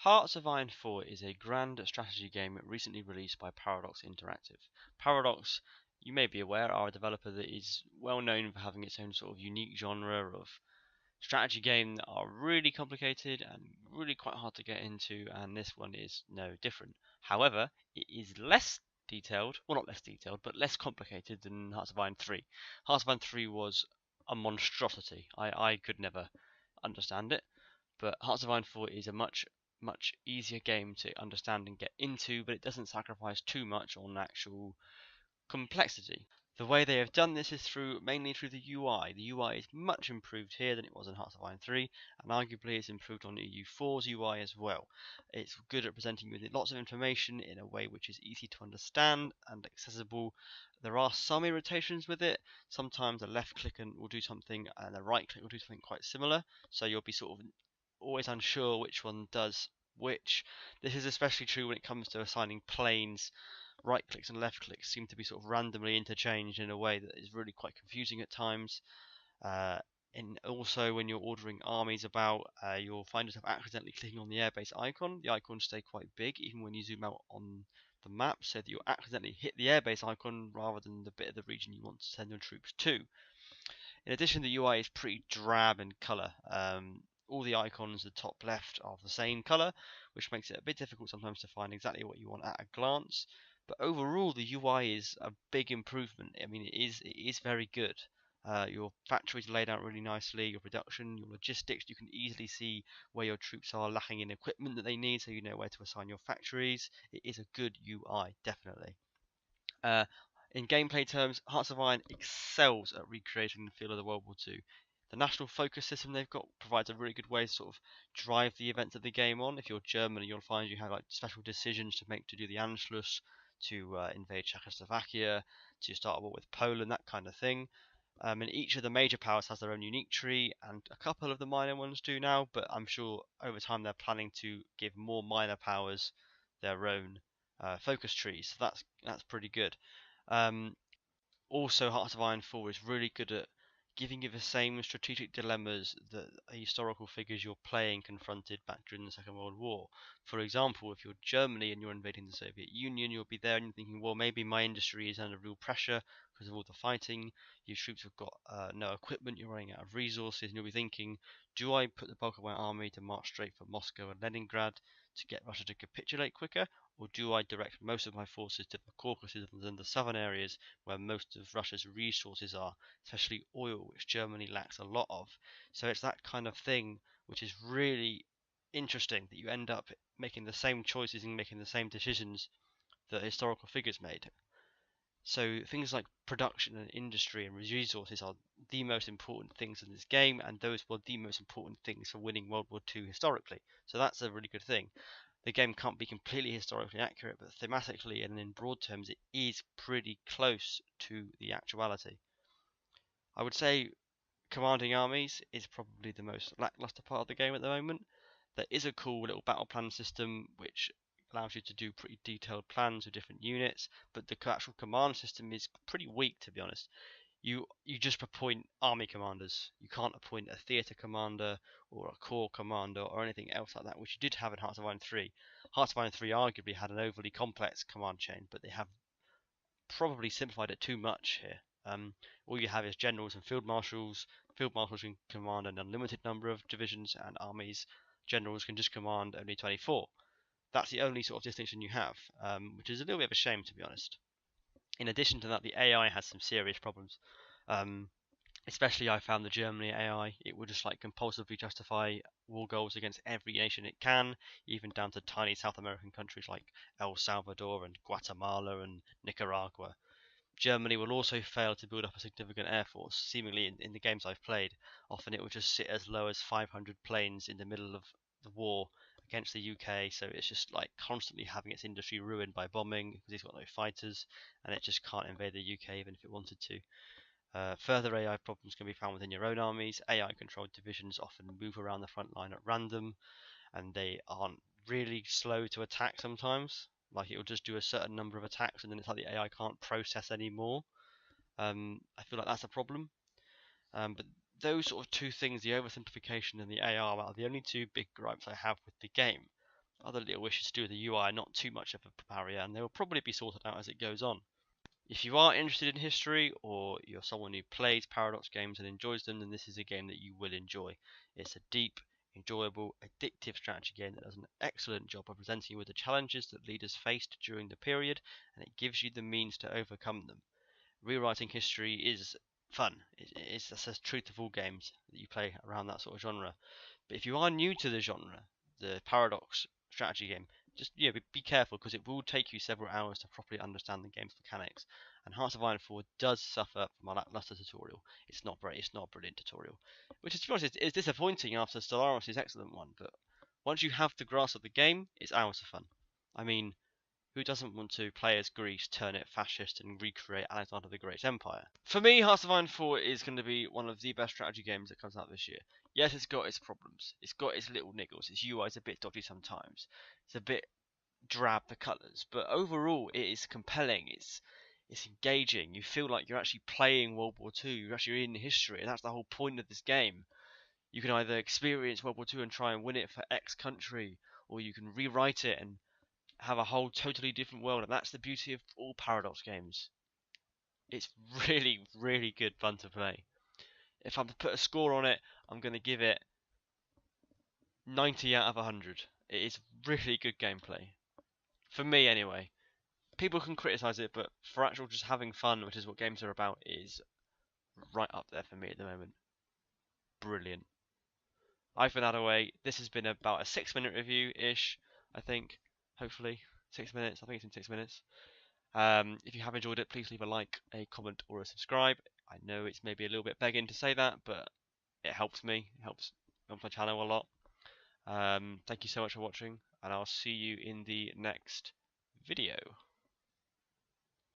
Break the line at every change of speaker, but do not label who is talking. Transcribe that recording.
Hearts of Iron 4 is a grand strategy game recently released by Paradox Interactive. Paradox, you may be aware, are a developer that is well known for having its own sort of unique genre of strategy game that are really complicated and really quite hard to get into, and this one is no different. However, it is less detailed, well, not less detailed, but less complicated than Hearts of Iron 3. Hearts of Iron 3 was a monstrosity. I could never understand it, but Hearts of Iron 4 is a much easier game to understand and get into, but it doesn't sacrifice too much on actual complexity. The way they have done this is mainly through the UI. The UI is much improved here than it was in Hearts of Iron 3, and arguably it's improved on EU4's UI as well. It's good at presenting you with lots of information in a way which is easy to understand and accessible. There are some irritations with it. Sometimes a left click will do something and a right click will do something quite similar, so you'll be sort of always unsure which one does which. This is especially true when it comes to assigning planes. Right clicks and left clicks seem to be sort of randomly interchanged in a way that is really quite confusing at times. And also when you're ordering armies about, you'll find yourself accidentally clicking on the airbase icon. The icons stay quite big even when you zoom out on the map, so that you'll accidentally hit the airbase icon rather than the bit of the region you want to send your troops to. In addition, the UI is pretty drab in colour. All the icons at the top left are the same colour, which makes it a bit difficult sometimes to find exactly what you want at a glance. But overall, the UI is a big improvement. I mean, it is very good. Your factories are laid out really nicely, your production, your logistics, you can easily see where your troops are lacking in equipment that they need, so you know where to assign your factories. It is a good UI, definitely. Uh, in gameplay terms, Hearts of Iron excels at recreating the feel of the World War II. The national focus system they've got provides a really good way to sort of drive the events of the game on. If you're Germany, you'll find you have like special decisions to make to do the Anschluss, to invade Czechoslovakia, to start a war with Poland, that kind of thing. And each of the major powers has their own unique tree, and a couple of the minor ones do now, but I'm sure over time they're planning to give more minor powers their own focus trees. So that's pretty good. Um, Also, Hearts of Iron 4 is really good at giving you the same strategic dilemmas that historical figures you're playing confronted back during the Second World War. For example, if you're Germany and you're invading the Soviet Union, you'll be there and you're thinking, well, maybe my industry is under real pressure because of all the fighting. Your troops have got no equipment, you're running out of resources, and you'll be thinking, do I put the bulk of my army to march straight for Moscow and Leningrad to get Russia to capitulate quicker? Or do I direct most of my forces to the Caucasus and the southern areas where most of Russia's resources are, especially oil, which Germany lacks a lot of? So it's that kind of thing which is really interesting, that you end up making the same choices and making the same decisions that historical figures made. So things like production and industry and resources are the most important things in this game, and those were the most important things for winning World War II historically. So that's a really good thing. The game can't be completely historically accurate, but thematically and in broad terms, it is pretty close to the actuality. I would say commanding armies is probably the most lackluster part of the game at the moment. There is a cool little battle plan system which allows you to do pretty detailed plans of different units, but the actual command system is pretty weak, to be honest. You just appoint army commanders. You can't appoint a theatre commander or a corps commander or anything else like that, which you did have in Hearts of Iron 3. Hearts of Iron 3 arguably had an overly complex command chain, but they have probably simplified it too much here. All you have is generals and field marshals. Field marshals can command an unlimited number of divisions, and armies generals can just command only 24. That's the only sort of distinction you have, which is a little bit of a shame, to be honest. In addition to that, the AI has some serious problems. Um, Especially, I found the Germany AI, it will just like compulsively justify war goals against every nation it can, even down to tiny South American countries like El Salvador and Guatemala and Nicaragua. Germany will also fail to build up a significant air force. Seemingly, in the games I've played, often it will just sit as low as 500 planes in the middle of the war against the UK. So it's just like constantly having its industry ruined by bombing because it's got no fighters, and it just can't invade the UK even if it wanted to. Further AI problems can be found within your own armies. AI-controlled divisions often move around the front line at random, and they aren't really slow to attack sometimes. Like it'll just do a certain number of attacks, and then it's like the AI can't process anymore. I feel like that's a problem. But those sort of two things, the oversimplification and the AR, are the only two big gripes I have with the game. other little issues to do with the UI are not too much of a barrier, and they will probably be sorted out as it goes on. If you are interested in history, or you're someone who plays Paradox games and enjoys them, then this is a game that you will enjoy. It's a deep, enjoyable, addictive strategy game that does an excellent job of presenting you with the challenges that leaders faced during the period, and it gives you the means to overcome them. Rewriting history is fun. That's the truth of all games that you play around that sort of genre. But if you are new to the genre, the Paradox strategy game, just be careful, because it will take you several hours to properly understand the game's mechanics. And Hearts of Iron 4 does suffer from a lackluster tutorial. It's not a brilliant tutorial, which is, to be honest, it's disappointing after Stellaris' excellent one. But once you have the grasp of the game, it's hours of fun. I mean, who doesn't want to play as Greece, turn it fascist, and recreate Alexander the Great's empire? For me, Hearts of Iron 4 is going to be one of the best strategy games that comes out this year. Yes, it's got its problems. It's got its little niggles. Its UI is a bit dodgy sometimes. It's a bit drab, the colours. But overall, it is compelling. It's engaging. You feel like you're actually playing World War II. You're actually in history, and that's the whole point of this game. You can either experience World War II and try and win it for X country, or you can rewrite it and have a whole totally different world, and that's the beauty of all Paradox games. It's really, really good fun to play. If I'm to put a score on it, I'm going to give it 90 out of 100. It is really good gameplay. For me, anyway. People can criticize it, but for actual just having fun, which is what games are about, is right up there for me at the moment. Brilliant. I've been Adaway. This has been about a 6-minute review-ish, I think. Hopefully. 6 minutes. I think it's in 6 minutes. If you have enjoyed it, please leave a like, a comment, or a subscribe. I know it's maybe a little bit begging to say that, but it helps me. It helps my channel a lot. Thank you so much for watching, and I'll see you in the next video.